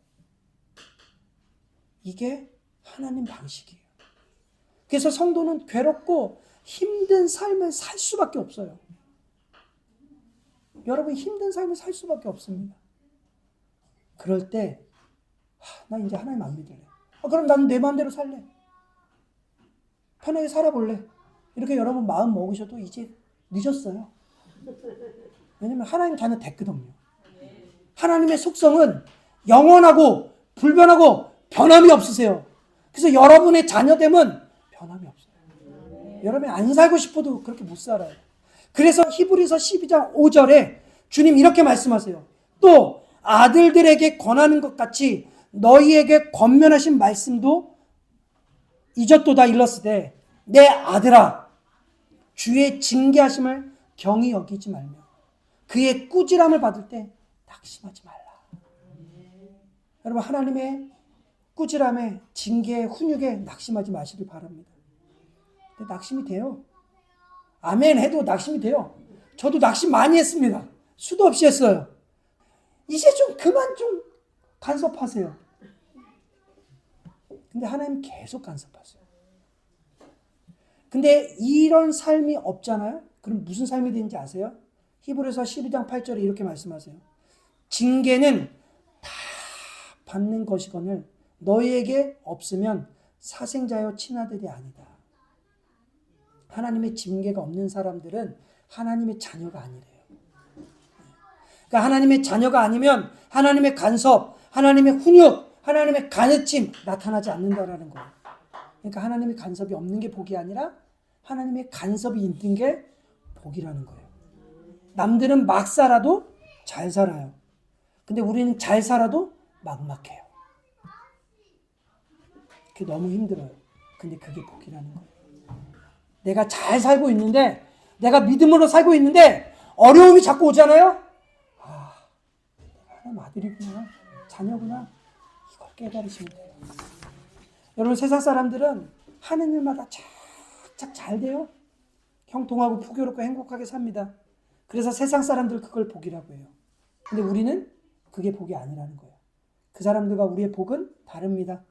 이게 하나님 방식이에요. 그래서 성도는 괴롭고 힘든 삶을 살 수밖에 없어요. 여러분, 힘든 삶을 살 수밖에 없습니다. 그럴 때 나 이제 하나님 안 믿을래. 그럼 나는 내 마음대로 살래. 편하게 살아볼래. 이렇게 여러분 마음 먹으셔도 이제 늦었어요. 왜냐면 하나님 자녀 됐거든요. 하나님의 속성은 영원하고 불변하고 변함이 없으세요. 그래서 여러분의 자녀됨은 변함이 없어요. 여러분이 안 살고 싶어도 그렇게 못 살아요. 그래서 히브리서 12장 5절에 주님 이렇게 말씀하세요. 또 아들들에게 권하는 것 같이 너희에게 권면하신 말씀도 잊었도다 일렀으되 내 아들아 주의 징계하심을 경히 여기지 말며 그의 꾸지람을 받을 때 낙심하지 말라. 여러분, 하나님의 꾸지람에 징계에 훈육에 낙심하지 마시길 바랍니다. 근데 낙심이 돼요. 아멘 해도 낙심이 돼요. 저도 낙심 많이 했습니다. 수도 없이 했어요. 이제 좀 그만 좀 간섭하세요. 근데 하나님 계속 간섭하세요. 근데 이런 삶이 없잖아요? 그럼 무슨 삶이 되는지 아세요? 히브리서 12장 8절에 이렇게 말씀하세요. 징계는 다 받는 것이거늘 너희에게 없으면 사생자여 친아들이 아니다. 하나님의 징계가 없는 사람들은 하나님의 자녀가 아니래요. 그러니까 하나님의 자녀가 아니면 하나님의 간섭, 하나님의 훈육, 하나님의 가르침 나타나지 않는다라는 거예요. 그러니까 하나님의 간섭이 없는 게 복이 아니라 하나님의 간섭이 있는 게 복이라는 거예요. 남들은 막 살아도 잘 살아요. 근데 우리는 잘 살아도 막막해요. 그게 너무 힘들어요. 근데 그게 복이라는 거예요. 내가 잘 살고 있는데, 내가 믿음으로 살고 있는데 어려움이 자꾸 오잖아요. 하나님 아들이구나, 자녀구나, 이걸 깨달으시면 돼요. 여러분, 세상 사람들은 하는 일마다 착착 잘 돼요. 형통하고 풍요롭고 행복하게 삽니다. 그래서 세상 사람들 그걸 복이라고 해요. 근데 우리는 그게 복이 아니라는 거예요. 그 사람들과 우리의 복은 다릅니다.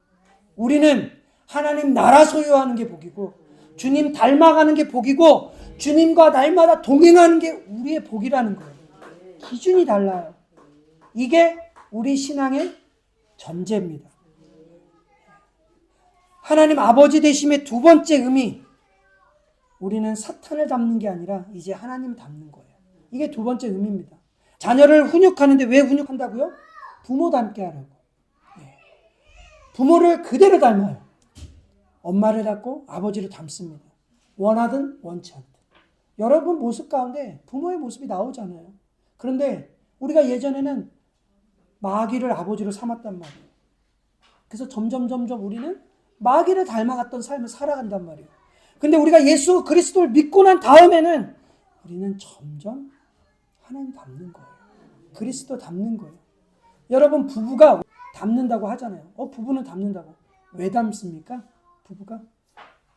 우리는 하나님 나라 소유하는 게 복이고 주님 닮아가는 게 복이고 주님과 날마다 동행하는 게 우리의 복이라는 거예요. 기준이 달라요. 이게 우리 신앙의 전제입니다. 하나님 아버지 되심의 두 번째 의미, 우리는 사탄을 닮는 게 아니라 이제 하나님 닮는 거예요. 이게 두 번째 의미입니다. 자녀를 훈육하는데 왜 훈육한다고요? 부모 닮게 하라고. 부모를 그대로 닮아요. 엄마를 닮고 아버지를 닮습니다. 원하든 원치 않든. 여러분 모습 가운데 부모의 모습이 나오잖아요. 그런데 우리가 예전에는 마귀를 아버지로 삼았단 말이에요. 그래서 점점 우리는 마귀를 닮아갔던 삶을 살아간단 말이에요. 근데 우리가 예수 그리스도를 믿고 난 다음에는 우리는 점점 하나님 닮는 거예요. 그리스도 닮는 거예요. 여러분, 부부가 닮는다고 하잖아요. 부부는 닮는다고. 왜 닮습니까? 부부가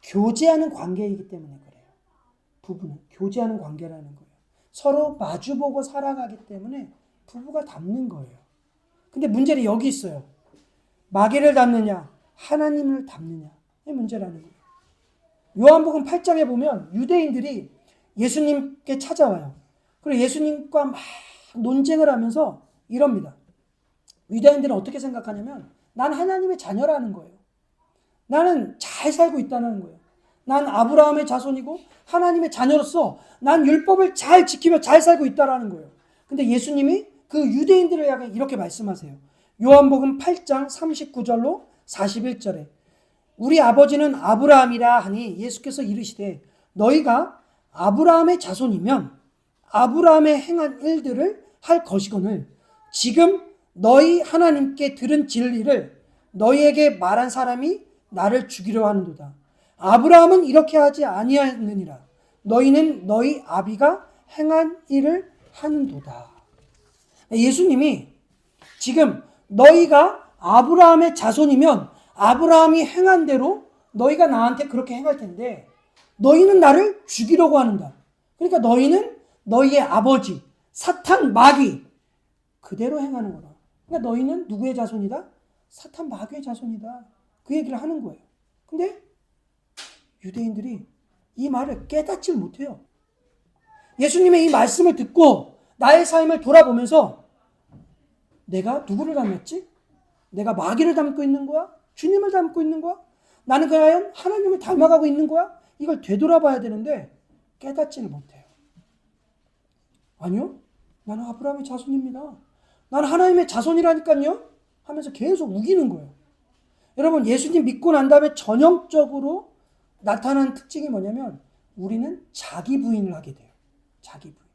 교제하는 관계이기 때문에 그래요. 부부는 교제하는 관계라는 거예요. 서로 마주보고 살아가기 때문에 부부가 닮는 거예요. 근데 문제는 여기 있어요. 마귀를 닮느냐, 하나님을 닮느냐. 이 문제라는 거예요. 요한복음 8장에 보면 유대인들이 예수님께 찾아와요. 그리고 예수님과 막 논쟁을 하면서 이럽니다. 유대인들은 어떻게 생각하냐면 난 하나님의 자녀라는 거예요. 나는 잘 살고 있다는 거예요. 난 아브라함의 자손이고 하나님의 자녀로서 난 율법을 잘 지키며 잘 살고 있다라는 거예요. 근데 예수님이 그 유대인들을 향해 이렇게 말씀하세요. 요한복음 8장 39절로 41절에 우리 아버지는 아브라함이라 하니 예수께서 이르시되 너희가 아브라함의 자손이면 아브라함의 행한 일들을 할 것이거늘 지금 너희 하나님께 들은 진리를 너희에게 말한 사람이 나를 죽이려 하는도다. 아브라함은 이렇게 하지 아니하였느니라. 너희는 너희 아비가 행한 일을 하는도다. 예수님이 지금 너희가 아브라함의 자손이면 아브라함이 행한 대로 너희가 나한테 그렇게 행할 텐데 너희는 나를 죽이려고 하는다. 그러니까 너희는 너희의 아버지 사탄 마귀 그대로 행하는 거다. 그러니까 너희는 누구의 자손이다? 사탄 마귀의 자손이다. 그 얘기를 하는 거예요. 근데 유대인들이 이 말을 깨닫지 못해요. 예수님의 이 말씀을 듣고 나의 삶을 돌아보면서 내가 누구를 닮았지? 내가 마귀를 닮고 있는 거야? 주님을 닮고 있는 거야? 나는 과연 하나님을 닮아가고 있는 거야? 이걸 되돌아봐야 되는데 깨닫지를 못해요. 아니요. 나는 아브라함의 자손입니다. 나는 하나님의 자손이라니까요. 하면서 계속 우기는 거예요. 여러분 예수님 믿고 난 다음에 전형적으로 나타나는 특징이 뭐냐면 우리는 자기 부인을 하게 돼요. 자기 부인.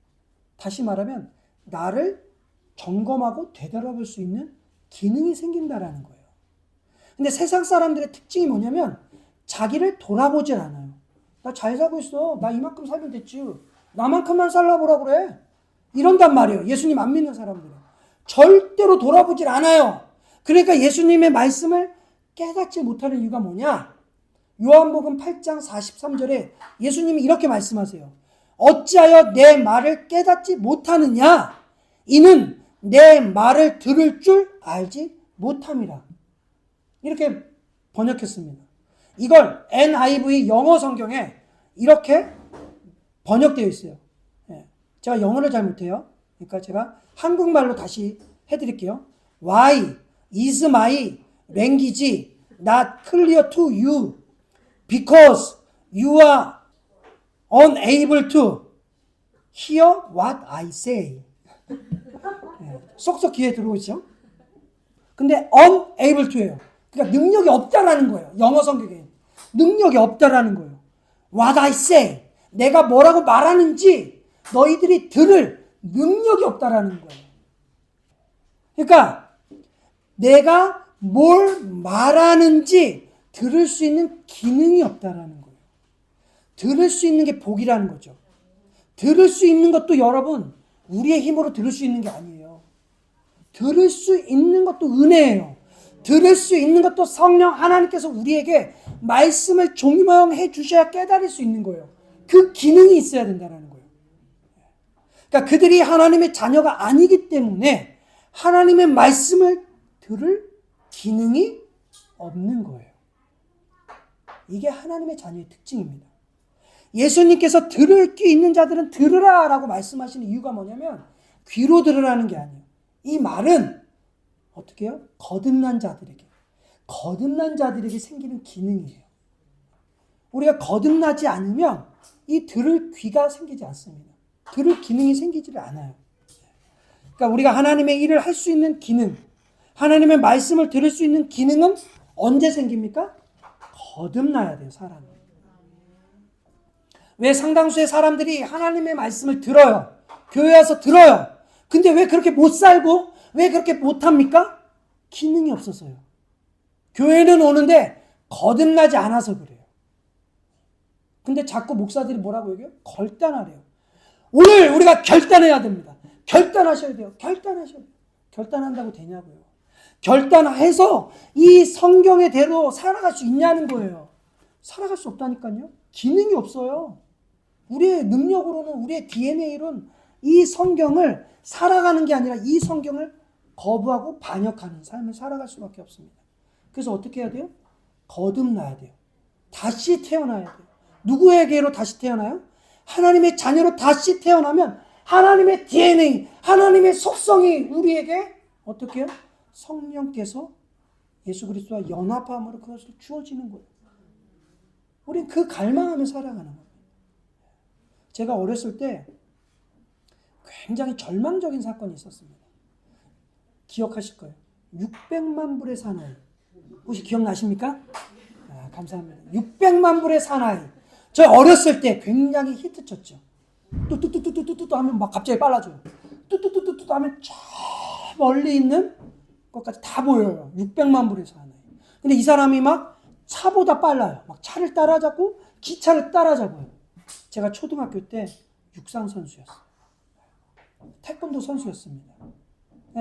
다시 말하면 나를 점검하고 되돌아볼 수 있는 기능이 생긴다라는 거예요. 근데 세상 사람들의 특징이 뭐냐면 자기를 돌아보질 않아요. 나 잘 살고 있어. 나 이만큼 살면 됐지. 나만큼만 살라보라 그래. 이런단 말이에요. 예수님 안 믿는 사람들은. 절대로 돌아보질 않아요. 그러니까 예수님의 말씀을 깨닫지 못하는 이유가 뭐냐? 요한복음 8장 43절에 예수님이 이렇게 말씀하세요. 어찌하여 내 말을 깨닫지 못하느냐? 이는 내 말을 들을 줄 알지 못함이라. 이렇게 번역했습니다. 이걸 NIV 영어 성경에 이렇게 번역되어 있어요. 제가 영어를 잘 못해요. 그러니까 제가 한국말로 다시 해드릴게요. Why is my language not clear to you? Because you are unable to hear what I say. 쏙쏙 귀에 들어오죠? 근데 unable to예요. 그러니까 능력이 없다라는 거예요. 영어 성경에. 능력이 없다라는 거예요. What I say. 내가 뭐라고 말하는지 너희들이 들을 능력이 없다라는 거예요. 그러니까 내가 뭘 말하는지 들을 수 있는 기능이 없다라는 거예요. 들을 수 있는 게 복이라는 거죠. 들을 수 있는 것도 여러분 우리의 힘으로 들을 수 있는 게 아니에요. 들을 수 있는 것도 은혜예요. 들을 수 있는 것도 성령 하나님께서 우리에게 말씀을 종용해 주셔야 깨달을 수 있는 거예요. 그 기능이 있어야 된다는 거예요. 그러니까 그들이 하나님의 자녀가 아니기 때문에 하나님의 말씀을 들을 기능이 없는 거예요. 이게 하나님의 자녀의 특징입니다. 예수님께서 들을 귀 있는 자들은 들으라 라고 말씀하시는 이유가 뭐냐면 귀로 들으라는 게 아니에요. 이 말은 어떻게 해요? 거듭난 자들에게 생기는 기능이에요. 우리가 거듭나지 않으면 이 들을 귀가 생기지 않습니다. 들을 기능이 생기지를 않아요. 그러니까 우리가 하나님의 일을 할 수 있는 기능, 하나님의 말씀을 들을 수 있는 기능은 언제 생깁니까? 거듭나야 돼요, 사람이. 왜 상당수의 사람들이 하나님의 말씀을 들어요? 교회 와서 들어요. 근데 왜 그렇게 못 살고 왜 그렇게 못합니까? 기능이 없어서요. 교회는 오는데 거듭나지 않아서 그래요. 근데 자꾸 목사들이 뭐라고 얘기해요? 결단하래요. 오늘 우리가 결단해야 됩니다. 결단하셔야 돼요. 결단하셔야 돼요. 결단한다고 되냐고요. 결단해서 이 성경의 대로 살아갈 수 있냐는 거예요. 살아갈 수 없다니까요. 기능이 없어요. 우리의 능력으로는 우리의 DNA로는 이 성경을 살아가는 게 아니라 이 성경을 거부하고 반역하는 삶을 살아갈 수밖에 없습니다. 그래서 어떻게 해야 돼요? 거듭나야 돼요. 다시 태어나야 돼요. 누구에게로 다시 태어나요? 하나님의 자녀로 다시 태어나면 하나님의 DNA, 하나님의 속성이 우리에게 어떻게 해요? 성령께서 예수 그리스도와 연합함으로 그것을 주어지는 거예요. 우린 그 갈망하며 살아가는 거예요. 제가 어렸을 때 굉장히 절망적인 사건이 있었습니다. 기억하실 거예요. 600만 불의 사나이. 혹시 기억나십니까? 아, 감사합니다. 600만 불의 사나이. 저 어렸을 때 굉장히 히트쳤죠. 뚜뚜뚜뚜뚜뚜 하면 막 갑자기 빨라져요. 뚜뚜뚜뚜뚜 하면 저 멀리 있는 것까지 다 보여요. 600만 불의 사나이. 근데 이 사람이 막 차보다 빨라요. 막 차를 따라잡고 기차를 따라잡아요. 제가 초등학교 때 육상 선수였어요. 태권도 선수였습니다.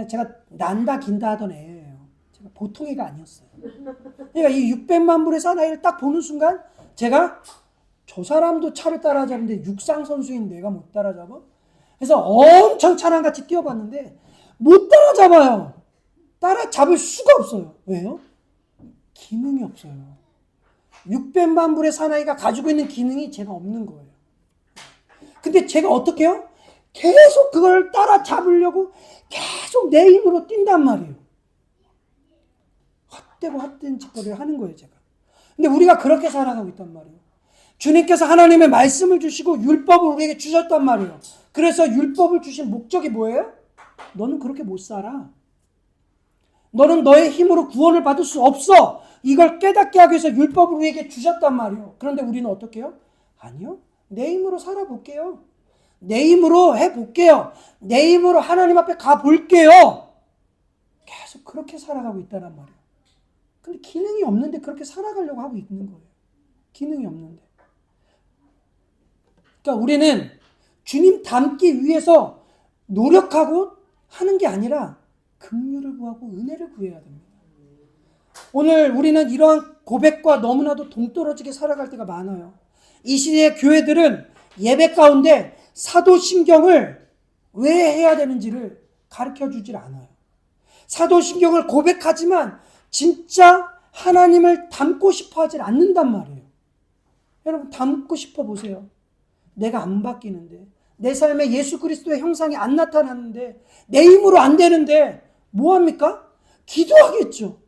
제가 난다 긴다 하던 애예요. 제가 보통 애가 아니었어요. 그러니까 이 600만 불의 사나이를 딱 보는 순간 제가 저 사람도 차를 따라잡는데 육상 선수인 내가 못 따라잡아? 그래서 엄청 차랑 같이 뛰어봤는데 못 따라잡아요. 따라잡을 수가 없어요. 왜요? 기능이 없어요. 600만 불의 사나이가 가지고 있는 기능이 제가 없는 거예요. 근데 제가 어떻게 해요? 계속 그걸 따라잡으려고 계속 내 힘으로 뛴단 말이에요. 헛되고 헛된 짓거리를 하는 거예요, 제가. 근데 우리가 그렇게 살아가고 있단 말이에요. 주님께서 하나님의 말씀을 주시고 율법을 우리에게 주셨단 말이에요. 그래서 율법을 주신 목적이 뭐예요? 너는 그렇게 못 살아. 너는 너의 힘으로 구원을 받을 수 없어. 이걸 깨닫게 하기 위해서 율법을 우리에게 주셨단 말이에요. 그런데 우리는 어떻게 해요? 아니요. 내 힘으로 살아볼게요. 내 힘으로 해볼게요. 내 힘으로 하나님 앞에 가볼게요. 계속 그렇게 살아가고 있다란 말이에요. 근데 기능이 없는데 그렇게 살아가려고 하고 있는 거예요. 기능이 없는데. 그러니까 우리는 주님 닮기 위해서 노력하고 하는 게 아니라 긍휼을 구하고 은혜를 구해야 됩니다. 오늘 우리는 이러한 고백과 너무나도 동떨어지게 살아갈 때가 많아요. 이 시대의 교회들은 예배 가운데 사도신경을 왜 해야 되는지를 가르쳐주질 않아요. 사도신경을 고백하지만 진짜 하나님을 닮고 싶어 하질 않는단 말이에요. 여러분 닮고 싶어 보세요. 내가 안 바뀌는데, 내 삶에 예수 그리스도의 형상이 안 나타나는데, 내 힘으로 안 되는데 뭐합니까? 기도하겠죠.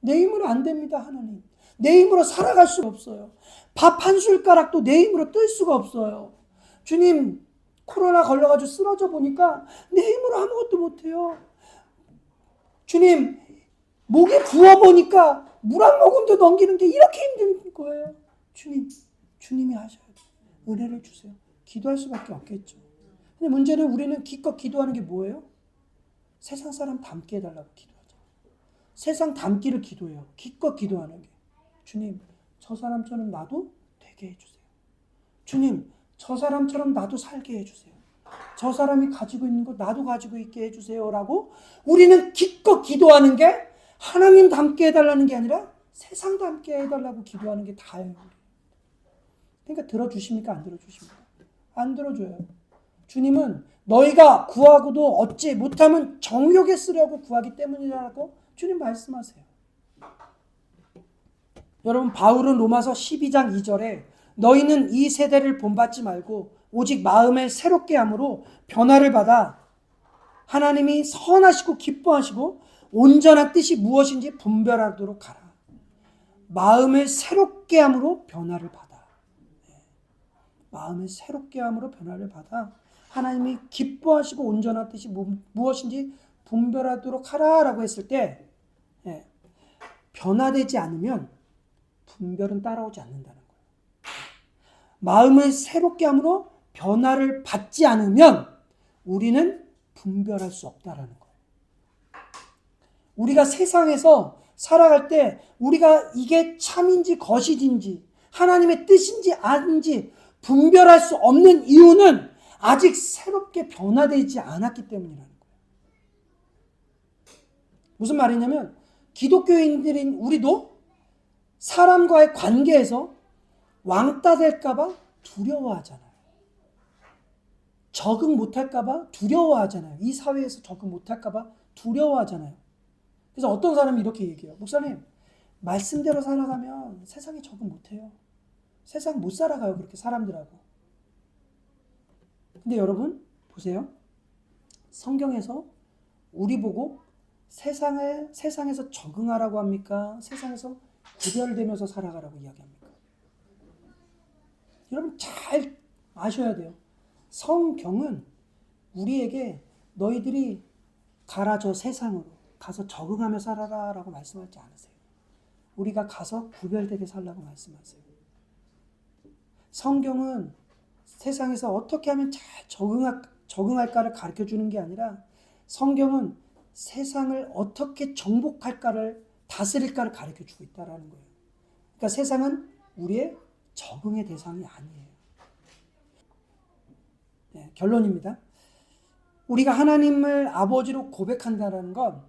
내 힘으로 안 됩니다, 하나님. 내 힘으로 살아갈 수가 없어요. 밥 한 숟가락도 내 힘으로 뜰 수가 없어요. 주님, 코로나 걸려가지고 쓰러져 보니까 내 힘으로 아무것도 못해요. 주님, 목이 부어보니까 물 한 모금도 넘기는 게 이렇게 힘든 거예요. 주님, 주님이 하셔야 돼요. 은혜를 주세요. 기도할 수밖에 없겠죠. 근데 문제는 우리는 기껏 기도하는 게 뭐예요? 세상 사람 닮게 해달라고 기도하죠. 세상 닮기를 기도해요. 기껏 기도하는 게. 주님, 저 사람처럼 나도 되게 해주세요. 주님, 저 사람처럼 나도 살게 해주세요. 저 사람이 가지고 있는 거 나도 가지고 있게 해주세요. 라고 우리는 기껏 기도하는 게 하나님 닮게 해달라는 게 아니라 세상 닮게 해달라고 기도하는 게 다예요. 그러니까 들어주십니까? 안 들어주십니까? 안 들어줘요. 주님은 너희가 구하고도 얻지 못하면 정욕에 쓰려고 구하기 때문이라고 주님 말씀하세요. 여러분 바울은 로마서 12장 2절에 너희는 이 세대를 본받지 말고 오직 마음을 새롭게 함으로 변화를 받아 하나님이 선하시고 기뻐하시고 온전한 뜻이 무엇인지 분별하도록 하라. 마음을 새롭게 함으로 변화를 받아. 마음을 새롭게 함으로 변화를 받아 하나님이 기뻐하시고 온전한 뜻이 무엇인지 분별하도록 하라라고 했을 때 변화되지 않으면 분별은 따라오지 않는다는 거예요. 마음을 새롭게 함으로 변화를 받지 않으면 우리는 분별할 수 없다라는 거예요. 우리가 세상에서 살아갈 때 우리가 이게 참인지 거짓인지 하나님의 뜻인지 아닌지 분별할 수 없는 이유는 아직 새롭게 변화되지 않았기 때문이라는 거예요. 무슨 말이냐면 기독교인들인 우리도 사람과의 관계에서 왕따 될까봐 두려워하잖아요. 적응 못할까봐 두려워하잖아요. 이 사회에서 적응 못할까봐 두려워하잖아요. 그래서 어떤 사람이 이렇게 얘기해요. 목사님, 말씀대로 살아가면 세상에 적응 못해요. 세상 못 살아가요. 그렇게 사람들하고. 근데 여러분 보세요. 성경에서 우리 보고 세상에서 적응하라고 합니까? 세상에서 구별되면서 살아가라고 이야기합니까? 여러분 잘 아셔야 돼요. 성경은 우리에게 너희들이 가라 저 세상으로 가서 적응하며 살아라 라고 말씀하지 않으세요. 우리가 가서 구별되게 살라고 말씀하세요. 성경은 세상에서 어떻게 하면 잘 적응할까를 가르쳐 주는 게 아니라 성경은 세상을 어떻게 정복할까를 다스릴까를 가르쳐 주고 있다는 거예요. 그러니까 세상은 우리의 적응의 대상이 아니에요. 네, 결론입니다. 우리가 하나님을 아버지로 고백한다는 건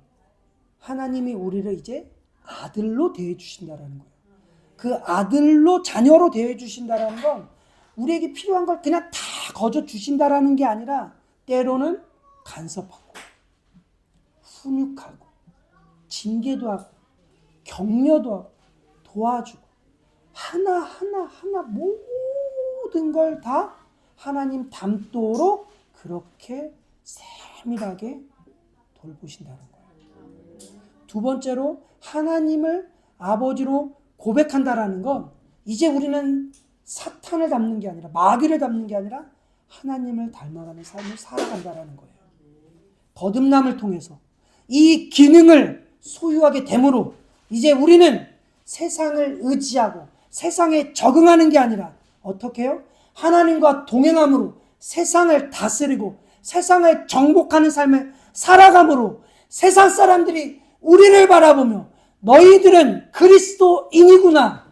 하나님이 우리를 이제 아들로 대해 주신다는 거예요. 그 아들로 자녀로 대해 주신다는 건 우리에게 필요한 걸 그냥 다 거저 주신다라는 게 아니라 때로는 간섭하고 훈육하고 징계도 하고 격려도 하고 도와주고 하나 모든 걸 다 하나님 담도록 그렇게 세밀하게 돌보신다는 거예요. 두 번째로 하나님을 아버지로 고백한다라는 건 이제 우리는 사탄을 닮는 게 아니라 마귀를 닮는 게 아니라 하나님을 닮아가는 삶을 살아간다라는 거예요. 거듭남을 통해서 이 기능을 소유하게 되므로 이제 우리는 세상을 의지하고 세상에 적응하는 게 아니라 어떻게 해요? 하나님과 동행함으로 세상을 다스리고 세상을 정복하는 삶을 살아감으로 세상 사람들이 우리를 바라보며 너희들은 그리스도인이구나.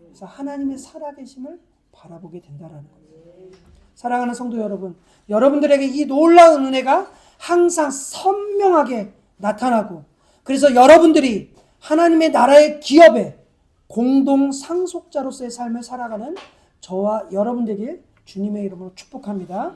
그래서 하나님의 살아계심을 바라보게 된다는 거예요. 사랑하는 성도 여러분, 여러분들에게 이 놀라운 은혜가 항상 선명하게 나타나고 그래서 여러분들이 하나님의 나라의 기업에 공동 상속자로서의 삶을 살아가는 저와 여러분 되길 주님의 이름으로 축복합니다.